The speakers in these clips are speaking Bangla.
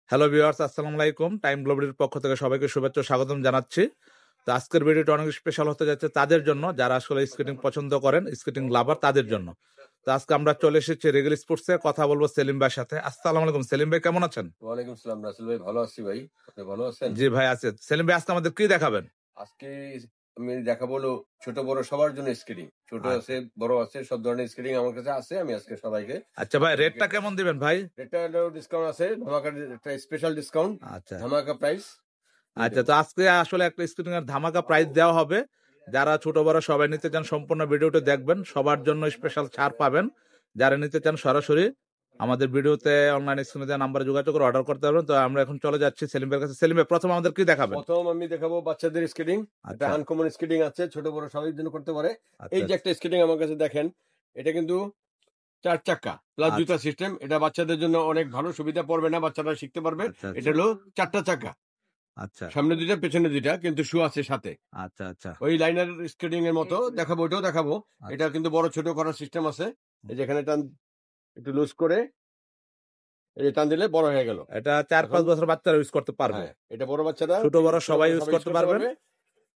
হ্যালো ভিউয়ার্স, আসসালামু আলাইকুম। টাইম গ্লোবালের পক্ষ থেকে সবাইকে শুভেচ্ছা ও স্বাগতম জানাচ্ছি। তো আজকের ভিডিওটা অনেক স্পেশাল হতে যাচ্ছে তাদের জন্য যারা আসলে স্কেটিং পছন্দ করেন, স্কেটিং লাভার তাদের জন্য। তো আজকে আমরা চলে এসেছি রেগেল স্পোর্টসে, কথা বলবো সেলিম ভাইয়ের সাথে। আসসালামু আলাইকুম সেলিম ভাই, কেমন আছেন? ওয়ালাইকুম সালাম রাসেল ভাই, ভালো আছি ভাই। আপনি ভালো আছেন? জি ভাই আছে। সেলিম ভাই আজকে আমাদের কি দেখাবেন? আজকে আমি দেখাবো হলো ছোট বড় সবার জন্য স্কেটিং। ছোট আচ্ছা। আছে, বড় আছে, সব ধরনের স্কেটিং আমার কাছে আছে। আমি আজকে সবাইকে আচ্ছা ভাই, রেটটা কেমন দিবেন ভাই? রেটটা ডিসকাউন্ট আছে, ধামাকা একটা স্পেশাল ডিসকাউন্ট, আচ্ছা ধামাকা প্রাইস। আচ্ছা, তো আজকে আসলে একটা স্কেটিং এর ধামাকা প্রাইস দেওয়া হবে। যারা ছোট বড় সবাই নিতে চান সম্পূর্ণ ভিডিওটা দেখবেন, সবার জন্য স্পেশাল ছাড় পাবেন। যারা নিতে চান সরাসরি আমাদের ভিডিওতে অনলাইন স্ক্রিনে দেওয়া নাম্বারে যোগাযোগ করে অর্ডার করতে পারবেন। তো আমরা এখন চলে যাচ্ছি সেলিম ভাইয়ের কাছে। সেলিম ভাই, প্রথম আমাদের কি দেখাবেন? প্রথম আমি দেখাবো বাচ্চাদের স্কেটিং। এটা আচ্ছা আনকমন স্কেটিং আছে, ছোট বড় সবাই জন্য করতে পারে। এই আচ্ছা যে একটা স্কেটিং আমার কাছে দেখেন, এটা কিন্তু 4 চাক্কা প্লাস আচ্ছা জুতা সিস্টেম। এটা বাচ্চাদের জন্য অনেক ভালো, সুবিধা পড়বে না, বাচ্চারা শিখতে পারবে। আচ্ছা এটা হলো 4টা চাকা, আচ্ছা সামনে দুইটা পেছনে দুইটা, কিন্তু শু আছে সাথে। আচ্ছা আচ্ছা ওই লাইনার স্কেটিং এর মতো দেখাবো, ওইটাও দেখাবো। এটা আচ্ছা কিন্তু বড় ছোট করার সিস্টেম আছে। এই যে এখানে টান, একটু লুজ করে এই যে টান দিলে বড় হয়ে গেল। এটা 4-5 এখন বছর বাচ্চারা ইউজ করতে পারবে। হ্যাঁ, এটা বড় বাচ্চারা ছোট বড় সবাই ইউজ সবাই করতে পারবেন।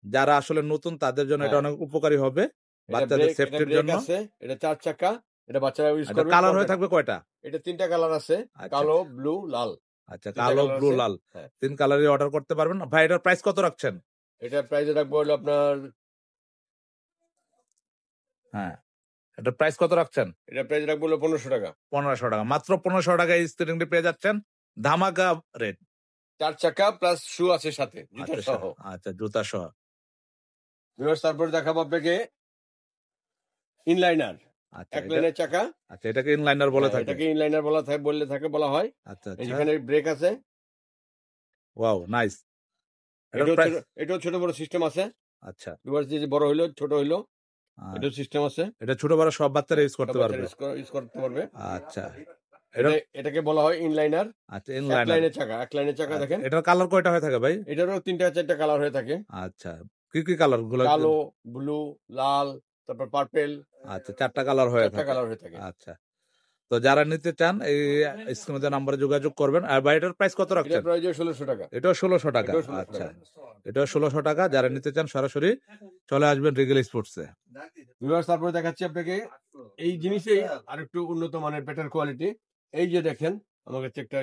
যারা আসলে নতুন তাদের জন্য এটা হ্যাঁ, অনেক উপকারী হবে, এটা বাচ্চাদের ব্রেক, এটা সেফটির ব্রেক জন্য। আছে, এটা 4 চাকা, এটা বাচ্চারা ইউজ এটা করবে। কালার হয়ে থাকবে কয়টা? এটা 3টা কালার আছে, আচ্ছা কালো, ব্লু, লাল। আচ্ছা, 3টা কালো কালার ব্লু আছে। লাল হ্যাঁ, 3 কালারই অর্ডার করতে পারবেন। ভাই এটার প্রাইস কত রাখছেন? এটার প্রাইস রাখবো হলো আপনার, হ্যাঁ, এটার প্রাইস কত রাখছেন? এটা প্রাইস রাখবো হলো 1500 টাকা। 1500 টাকা, মাত্র 1500 টাকায় স্কেটিংটি পেয়ে যাচ্ছেন। ধামাকা রেট। 4 চাকা প্লাস শু আছে সাথে, জুতা আচ্ছা সহ। আচ্ছা, জুতা সহ। তারপর দেখাবো আপনাকে ইনলাইনার, আচ্ছা এক এটা, লাইনের চাকা। আচ্ছা এটাকে ইনলাইনার বলে হ্যাঁ, থাকে। এটাকে ইনলাইনার বলা হয়। আচ্ছা এই আচ্ছা, যেখানে ব্রেক আছে, ওয়াও নাইস। এটার প্রাইস? এটাও ছোট বড় সিস্টেম আছে। আচ্ছা দুবার যে বড় হইলো ছোট হইলো, এটাও সিস্টেম আছে। এটা ছোট বড় সব বাচ্চারা ইউজ সব করতে বাচ্চারা পারবে। ইউজ করতে পারবে। আচ্ছা এটা, এটাকে বলা হয় ইনলাইনার। আচ্ছা এক ইনলাইনার। লাইনের চাকা, এক লাইনের চাকা দেখেন। এটার কালার কয়টা হয়ে থাকে ভাই? এটারও 3টা 4টা কালার হয়ে থাকে। আচ্ছা, কি কি কালার গুলো? কালো, ব্লু, লাল, তারপর পার্পেল। আচ্ছা 4টা কালার হয়ে 4টা থাকে। কালার হয়ে থাকে। আচ্ছা, তো যারা নিতে চান এই স্ক্রিনে দেওয়া নাম্বারে যোগাযোগ করবেন। আর ভাই এটার প্রাইস কত এটার রাখছেন? প্রাইস 1600 টাকা। এটাও 1600 টাকা। এটাও 1600 আচ্ছা, টাকা। এটাও 1600 টাকা। যারা নিতে চান সরাসরি চলে আসবেন রিগেল স্পোর্টসে। তারপরে দেখাচ্ছি আপনাকে এই জিনিসেই আরেকটু উন্নত মানের, বেটার কোয়ালিটি। এই যে দেখেন আমার কাছে একটা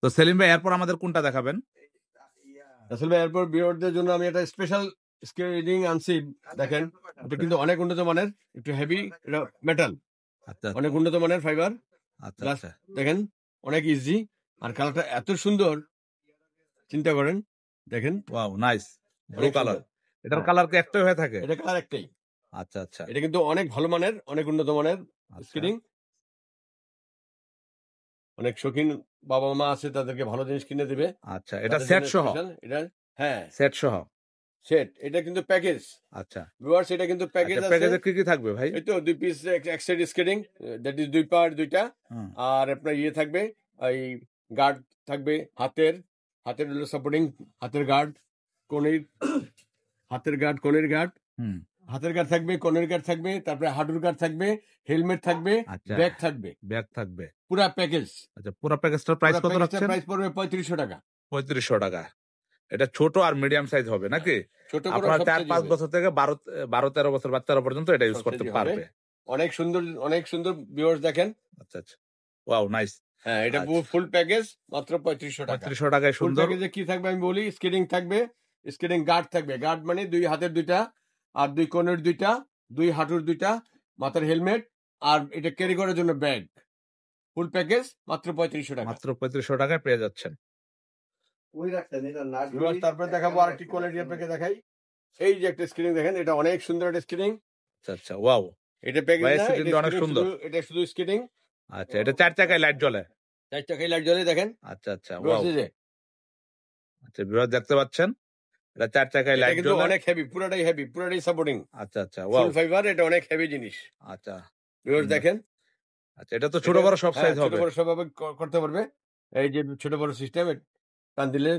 তো সেলিম ভাই এরপর আমাদের কোনটা দেখাবেন? আসলে এরপর বিয়ারদের জন্য আমি একটা স্পেশাল স্কেটিং আনছি। দেখেন এটা কিন্তু অনেক উন্নত মানের, একটু হেভি, এটা মেটাল, আচ্ছা অনেক উন্নত মানের ফাইবার। আচ্ছা প্লাস আচ্ছা, দেখেন অনেক ইজি, আর কালারটা এত সুন্দর, চিন্তা করেন। দেখেন ওয়াও নাইস, ব্লু অনেক কালার। সুন্দর। এটার হ্যাঁ, কালার কি একটাই হয়ে থাকে? এটা কালার একটাই। আচ্ছা আচ্ছা এটা কিন্তু অনেক ভালো মানের, অনেক উন্নত মানের আচ্ছা স্কেটিং। অনেক শৌখিন বাবা মা আছে, তাদেরকে ভালো জিনিস কিনে দিবে। আচ্ছা, এটা তাদের সেট জন্য সহ? স্পেশাল এটা। হ্যাঁ, সেট সহ। সেট, এটা কিন্তু প্যাকেজ। আচ্ছা ভিউয়ার্স, এটা কিন্তু প্যাকেজ আচ্ছা, আছে। প্যাকেজে কি কি থাকবে ভাই? এই তো 2 পিস এক সাইড স্কেটিং, দ্যাট ইজ 2 পার 2টা। হুম, আর আপনার ইয়ে থাকবে, এই গার্ড থাকবে হাতের, হাতের হলো সাপোর্টিং, হাতের গার্ড, কোণের, হাতের গার্ড, কোণের গার্ড, হুম, হাতের গার্ড থাকবে, কোণের গার্ড থাকবে, তারপরে হাঁটুর গার্ড থাকবে, হেলমেট থাকবে, আচ্ছা ব্যাগ থাকবে, ব্যাগ থাকবে। পুরা প্যাকেজ। আচ্ছা, পুরো প্যাকেজটার প্রাইস কত রাখছেন? প্রাইস পড়বে 3500 টাকা। 3500 টাকা। এটা ছোট আর মিডিয়াম সাইজ হবে নাকি? ছোট বড় আপনার সব 4-5 সাইজ হবে, বছর থেকে 12-13 বছর বাচ্চারা পর্যন্ত এটা ইউজ সব করতে সাইজই হবে। পারবে। অনেক সুন্দর, অনেক সুন্দর। ভিউয়ার্স দেখেন, আচ্ছা আচ্ছা, ওয়াও নাইস। হ্যাঁ এটা আচ্ছা, ফুল প্যাকেজ, মাত্র 3500 টাকা। 3500 টাকায় ফুল সুন্দর। প্যাকেজে কি থাকবে আমি বলি, স্কেটিং থাকবে, স্কেটিং গার্ড থাকবে। গার্ড মানে 2 হাতের 2টা, আর 2 কোণের 2টা, 2 হাঁটুর 2টা, মাথার হেলমেট, আর এটা ক্যারি করার জন্য ব্যাগ। ফুল প্যাকেজ মাত্র 3500 টাকা। মাত্র 3500 টাকায় পেয়ে যাচ্ছেন। তারপরে দেখাবো আরেকটি কোয়ালিটি আপনাকে দেখাই। এই যে একটা স্ক্রিন দেখেন, এটা অনেক সুন্দর একটা স্ক্রিন। আচ্ছা আচ্ছা, ওয়াও এটা প্যাকেজ ভাই, না, স্ক্রিনটা অনেক সুন্দর। এটা শুধু স্কেটিং। আচ্ছা, এটা 4 চাকায় লাইট জ্বলে? 4 চাকায় লাইট জ্বলে, দেখেন। আচ্ছা আচ্ছা, ওয়াও। এটা আচ্ছা বিভাগ দেখতে পাচ্ছেন, এটা 4 চাকায় লাইট কিন্তু জ্বলে। অনেক হেভি, পুরাটাই পুরাটাই সাপোর্টিং, আচ্ছা আচ্ছা, ওয়াও। ফুল ফাইবার। এটা অনেক হেভি জিনিস। আচ্ছা ভিউয়ার্স দেখেন, আচ্ছা, এটা তো ছোট বড় সব সাইজ ছোট হবে? বড় সবভাবে করতে পারবে। এই যে ছোট বড় সিস্টেম, টান দিলে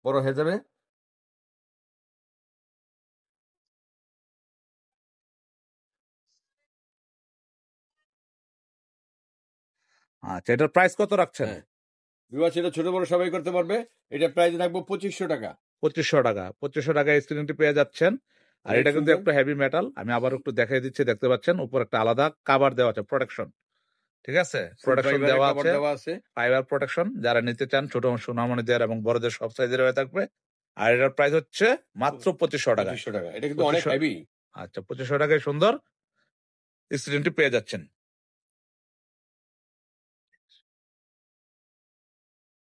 বড় হয়ে যাবে। আচ্ছা, এটার প্রাইস কত রাখছেন? হ্যাঁ, ভিউয়ার্স এটা ছোট বড় সবাই করতে পারবে। এটা প্রাইস রাখবো 2500 টাকা। 2500 টাকায় স্ক্রিনটি পেয়ে যাচ্ছেন। আর অনেক এটা কিন্তু সুন্দর। একটু হেভি মেটাল। আমি আবার একটু দেখাই দিচ্ছি, দেখতে পাচ্ছেন উপর একটা আলাদা কাভার দেওয়া আছে, প্রোটেকশন। ঠিক আছে, প্রোটেকশন ফাইবারের দেওয়া কভার আছে, দেওয়া আছে। Fibre protection. যারা নিতে চান ছোট সোনামণিদের এবং বড়দের সব সাইজের হয়ে থাকবে। আর এটার প্রাইস হচ্ছে মাত্র 2500 টাকা। 2500 টাকা। এটা কিন্তু অনেক 2500 হেভি। আচ্ছা, 2500 টাকায় সুন্দর স্ক্রিনটি পেয়ে যাচ্ছেন।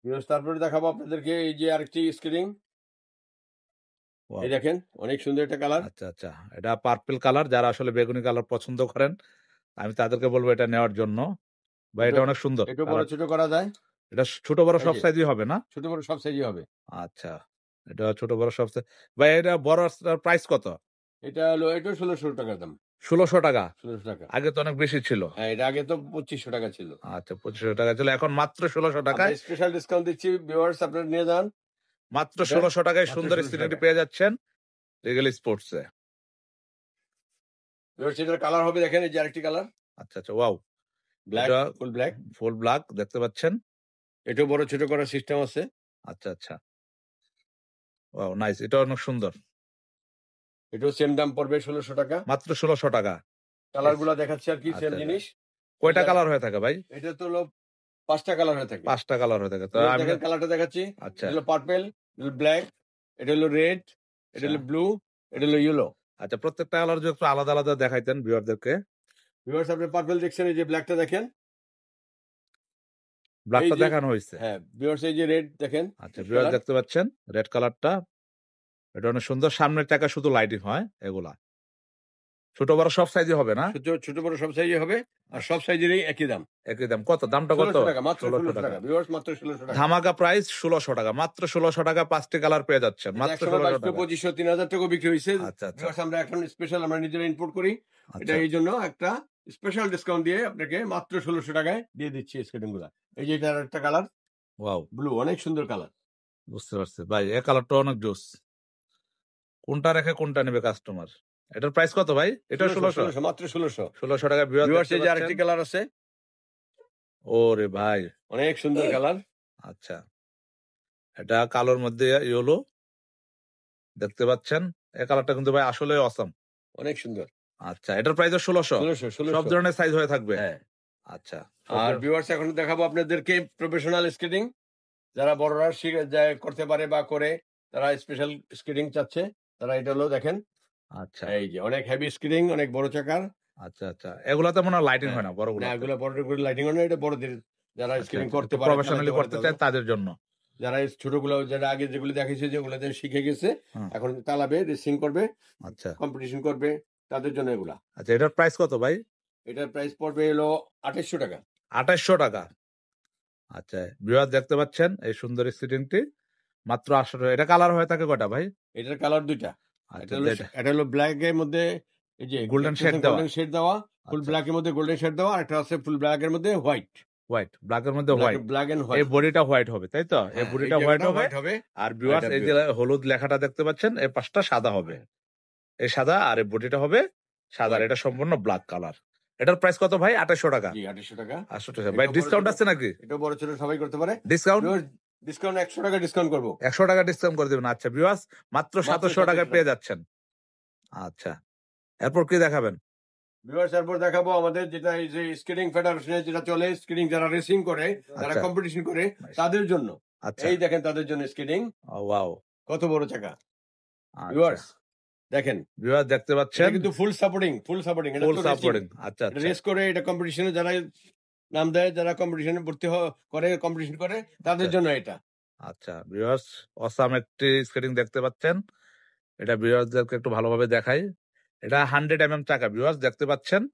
ভিউয়ার্স তারপরে দেখাবো আপনাদেরকে এই যে আরেকটি স্ক্রিন। Wow. এই দেখেন অনেক সুন্দর একটা কালার। আচ্ছা আচ্ছা, এটা পার্পল কালার। যারা আসলে বেগুনি কালার পছন্দ করেন, আমি তাদেরকে বলবো এটা নেওয়ার জন্য। বা এটা অনেক সুন্দর। একটু বড় ছোট করা যায়। এটা ছোট বড় এই সব যে। সাইজই হবে না? ছোট বড় সব সাইজই হবে। আচ্ছা, এটা ছোট বড় সব সাইজ। ভাই এটা বড় প্রাইস কত? এটা হলো এটা 1600 টাকা দাম। 1600 টাকা। 1600 টাকা। আগে তো অনেক বেশি ছিল। হ্যাঁ, এটা আগে তো 2500 টাকা ছিল। আচ্ছা, 2500 টাকা ছিল, এখন মাত্র 1600 টাকায়। স্পেশাল ডিসকাউন্ট দিচ্ছি ভিউয়ার্স, আপনারা নিয়ে যান। মাত্র এটা 1600 টাকায় মাত্র সুন্দর 1600 স্ক্রিনটি টাকায়। পেয়ে যাচ্ছেন রিগেল স্পোর্টসে। ভিউয়ার্স এটার কালার হবে দেখেন এই যে আরেকটি কালার। আচ্ছা আচ্ছা, ওয়াও, ব্ল্যাক, এটা ফুল ব্ল্যাক। ফুল ব্ল্যাক দেখতে পাচ্ছেন। এটাও বড় ছোট করার সিস্টেম আছে। আচ্ছা আচ্ছা, ওয়াও নাইস, এটা অনেক সুন্দর। এটাও সেম দাম পড়বে 1600 টাকা। মাত্র 1600 টাকা। কালার গুলা দেখাচ্ছি আর কি আচ্ছা, সেম আচ্ছা। জিনিস। কয়টা এটা- কালার হয়ে থাকে ভাই? এটা তো হলো 5টা কালার হয়ে থাকে। 5টা কালার হয়ে থাকে তো ভিউয়ার্স আমি। দেখেন কালারটা দেখাচ্ছি। আচ্ছা এটা হলো পার্পল, এটা হলো ব্ল্যাক, এটা হলো রেড, এটা হলো ব্লু, এটা হলো ইয়েলো। আচ্ছা, প্রত্যেকটা কালার যদি একটু আলাদা আলাদা দেখাইতেন ভিউয়ারদেরকে। ভিউয়ার্স আপনি পার্পল দেখছেন, এই যে ব্ল্যাকটা দেখেন। ব্ল্যাকটা এই যে- দেখানো হয়েছে। হ্যাঁ ভিউয়ার্স এই যে রেড দেখেন। আচ্ছা, ভিউয়ার দেখতে পাচ্ছেন রেড কালারটা। এটা অনেক সুন্দর। সামনের চাকা শুধু লাইটিং হয় এগুলা। ছোট বড় সব সাইজে হবে না? ছোট বড় সব সাইজে হবে আর সব সাইজেরই একই দাম। একই দাম। কত দামটা কত? 1600 টাকা, মাত্র 1600 1600 টাকা। ভিউয়ার্স মাত্র 1600 টাকা। ধামাকা প্রাইস 1600 টাকা। মাত্র 1600 টাকা 5টি কালার পেয়ে যাচ্ছেন মাত্র 1600 টাকা। 2500 3000 টাকা বিক্রি হয়েছে। আচ্ছা আচ্ছা ভিউয়ার্স আমরা এখন স্পেশাল আমরা নিজেরা ইম্পোর্ট করি। এটা আচ্ছা, এই জন্য একটা স্পেশাল ডিসকাউন্ট দিয়ে আপনাকে মাত্র 1600 টাকায় দিয়ে দিচ্ছি স্কেটিং গুলা। এই যে এটার একটা কালার ওয়াও, ব্লু, অনেক সুন্দর কালার। বুঝতে পারছি ভাই, এই কালারটা অনেক জোস। কোনটা রেখে কোনটা নেবে কাস্টমার? এটার প্রাইস কত ভাই? এটা 1600। মাত্র 1600। 1600 টাকা। ভিউয়ার্স এই যে আরেকটি কালার আছে, ওরে ভাই, অনেক সুন্দর কালার। আচ্ছা, এটা কালোর মধ্যে ইয়েলো দেখতে পাচ্ছেন। এই কালারটা কিন্তু ভাই আসলে অসাম। অনেক সুন্দর। আচ্ছা, এটার প্রাইস 1600। 1600 সব ধরনের সাইজ হয়ে থাকবে। হ্যাঁ। আচ্ছা, আর ভিউয়ার্স এখন দেখাবো আপনাদেরকে প্রফেশনাল স্কেটিং। যারা বড়রা যায় করতে পারে বা করে, তারা স্পেশাল স্কেটিং চাচ্ছে, তারা এটা হলো দেখেন। আচ্ছা এই যে অনেক হেভি স্কেটিং, অনেক বড় চাকার। আচ্ছা আচ্ছা, এগুলাতে মনে হয় লাইটিং হয় না বড়গুলো। না এগুলো বড় করে লাইটিং হয় না, এটা বড়দের যারা স্কেটিং করতে পারে, প্রফেশনালি চালাতে পারে করতে চায় তাদের। তাদের জন্য। যারা এই ছোটগুলো যারা আগে যেগুলো দেখাইছে যেগুলোতে শিখে গেছে, হুম। এখন চালাবে, রেসিং করবে, আচ্ছা কম্পিটিশন করবে, তাদের জন্য এগুলা। আচ্ছা, এটার প্রাইস কত ভাই? এটার প্রাইস পড়বে হলো 2800 টাকা। 2800 টাকা। আচ্ছা, ভিউয়ার দেখতে পাচ্ছেন এই সুন্দর স্ক্রিনটি মাত্র 800 টাকা। এটা কালার হয়ে থাকে কয়টা ভাই? এটার কালার দুইটা। আচ্ছা, এটা হলো ব্ল্যাক এর মধ্যে এই যে গোল্ডেন শেড দেওয়া। গোল্ডেন শেড দেওয়া, ফুল আচ্ছা। ব্ল্যাক এর মধ্যে গোল্ডেন শেড দেওয়া, আর একটা আছে ফুল ব্ল্যাক এর মধ্যে হোয়াইট। হোয়াইট, ব্ল্যাক এর মধ্যে হোয়াইট। ব্ল্যাক এন্ড এই হোয়াইট। বডিটা হোয়াইট হবে তাই তো? এই বডিটা হোয়াইট হবে। আর ভিউয়ার্স এটা এই যে হলুদ লেখাটা দেখতে পাচ্ছেন, এই পাশটা সাদা হবে। এই সাদা, আর এই বডিটা হবে সাদা। White. এটা সম্পূর্ণ ব্ল্যাক কালার। এটার প্রাইস কত ভাই? 2800 টাকা। জি 2800 টাকা। 800 টাকা। ভাই ডিসকাউন্ট আছে নাকি? এটা বড় ছোট সবাই করতে পারে। ডিসকাউন্ট? ডিসকাউন্ট 100 টাকা ডিসকাউন্ট করব। 100 টাকা ডিসকাউন্ট করে দিবেন। আচ্ছা ভিউয়ার্স, মাত্র 700 টাকায় পেয়ে যাচ্ছেন। আচ্ছা, এরপর কি দেখাবেন? ভিউয়ার্স এরপর দেখাবো আমাদের যেটা এই যে স্কেটিং ফেডারেশনে যেটা চলে, স্কেটিং যারা রেসিং করে, যারা আচ্ছা। কম্পিটিশন করে, তাদের জন্য। আচ্ছা, এই দেখেন তাদের জন্য স্কেটিং ওয়াও, কত বড় চাকা। আচ্ছা। ভিউয়ার্স দেখেন, ভিউয়ার্স দেখতে এটা পাচ্ছেন কিন্তু ফুল সাপোর্টিং, ফুল সাপোর্টিং। এটা ফুল তো সাপোর্টিং। আচ্ছা এটা আচ্ছা রেস করে, এটা কম্পিটিশনে যারা নাম দেয়, যারা কম্পিটিশনে ভর্তি করে, কম্পিটিশন করে, তাদের আচ্ছা। জন্য এটা। আচ্ছা ভিউয়ার্স, অসাম একটি স্কেটিং দেখতে পাচ্ছেন। এটা ভিউয়ার্সদেরকে একটু ভালোভাবে দেখাই। এটা 100 mm চাকা। ভিউয়ার্স দেখতে পাচ্ছেন,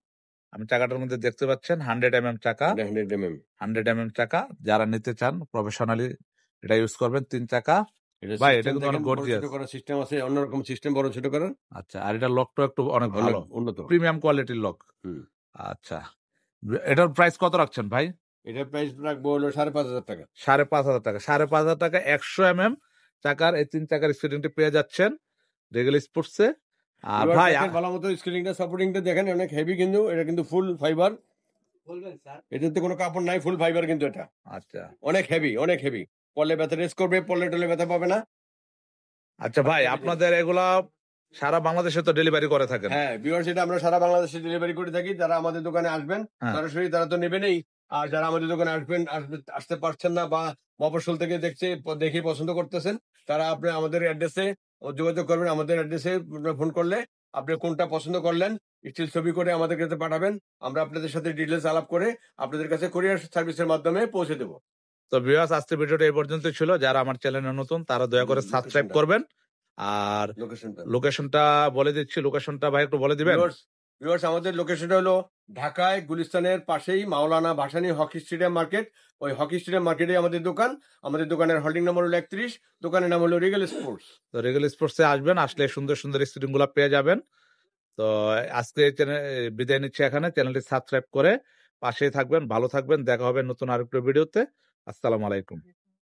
আমি চাকাটার মধ্যে দেখতে পাচ্ছেন 100 mm চাকা। 100 mm 100 mm চাকা। যারা নিতে চান প্রফেশনালি এটা ইউজ করবেন। 3 চাকা। এটা ভাই, system এটা কিন্তু দেখেন, অনেক বড় গর্জিয়াস। ছোট করার সিস্টেম আছে, অন্যরকম সিস্টেম বড় ছোট করার। আচ্ছা, আর এটা লকটা একটু অনেক অনেক ভালো, উন্নত। প্রিমিয়াম কোয়ালিটির লক। হুম। আচ্ছা, এটার প্রাইস কত রাখছেন ভাই? এটার প্রাইস রাখবো হলো 5500 টাকা। 5500 টাকা। 5500 টাকা 100 mm চাকার এই 3 চাকার স্কেটিংটি পেয়ে যাচ্ছেন রেগেল স্পোর্টসে। আর এবার ভাই দেখেন ভালো মতো স্ক্রিনটা সাপোর্টিংটা দেখেন, অনেক হেভি কিন্তু, এটা কিন্তু ফুল ফাইবার। এটাতে কোনো কাপড় নাই, ফুল ফাইবার কিন্তু এটা আচ্ছা অনেক হেভি, অনেক হেভি। পরলে ব্যথা রেস্ট করবে, পরলে টলে ব্যথা পাবে না। আচ্ছা ভাই, আপনাদের এগুলা সারা বাংলাদেশে তো ডেলিভারি করে থাকেন? হ্যাঁ ভিউয়ার্স, এটা আমরা সারা বাংলাদেশে ডেলিভারি করে থাকি। যারা আমাদের দোকানে আসবেন হ্যাঁ। সরাসরি তারা তো নেবেনই, আর যারা আমাদের দোকানে আসতে পারছেন না বা মফস্বল থেকে দেখে পছন্দ করতেছেন, তারা আপনি আমাদের অ্যাড্রেসে যোগাযোগ করবেন। আমাদের অ্যাড্রেসে ফোন করলে আপনি কোনটা পছন্দ করলেন স্টিল ছবি করে আমাদের কাছে পাঠাবেন। আমরা আপনাদের সাথে ডিটেলস আলাপ করে আপনাদের কাছে কুরিয়ার সার্ভিসের মাধ্যমে পৌঁছে দেবো। তো ভিউয়ার্স, আজকের ভিডিওটা এই পর্যন্ত ছিল। যারা আমার চ্যানেলে নতুন তারা দয়া করে সাবস্ক্রাইব করবেন। আর লোকেশনটা বলে দিচ্ছি, লোকেশনটা ভাই একটু বলে দিবেন? ভিউয়ার্স, আমাদের লোকেশনটা হলো ঢাকায় গুলিস্তানের পাশেই মাওলানা ভাসানী হকি স্টেডিয়াম মার্কেট। ওই হকি স্টেডিয়াম মার্কেটে আমাদের দোকান। আমাদের দোকানের হোল্ডিং নাম্বার হলো 31, দোকানের নাম হলো রিগেল স্পোর্টস। তো রিগেল স্পোর্টসে আসবেন, আসলে সুন্দর সুন্দর স্ক্রিন গুলা পেয়ে যাবেন। তো আজকে বিদায় নিচ্ছি এখানে। চ্যানেলটি সাবস্ক্রাইব করে পাশেই থাকবেন, ভালো থাকবেন। দেখা হবে নতুন আরেকটা ভিডিওতে। আসসালামু আলাইকুম।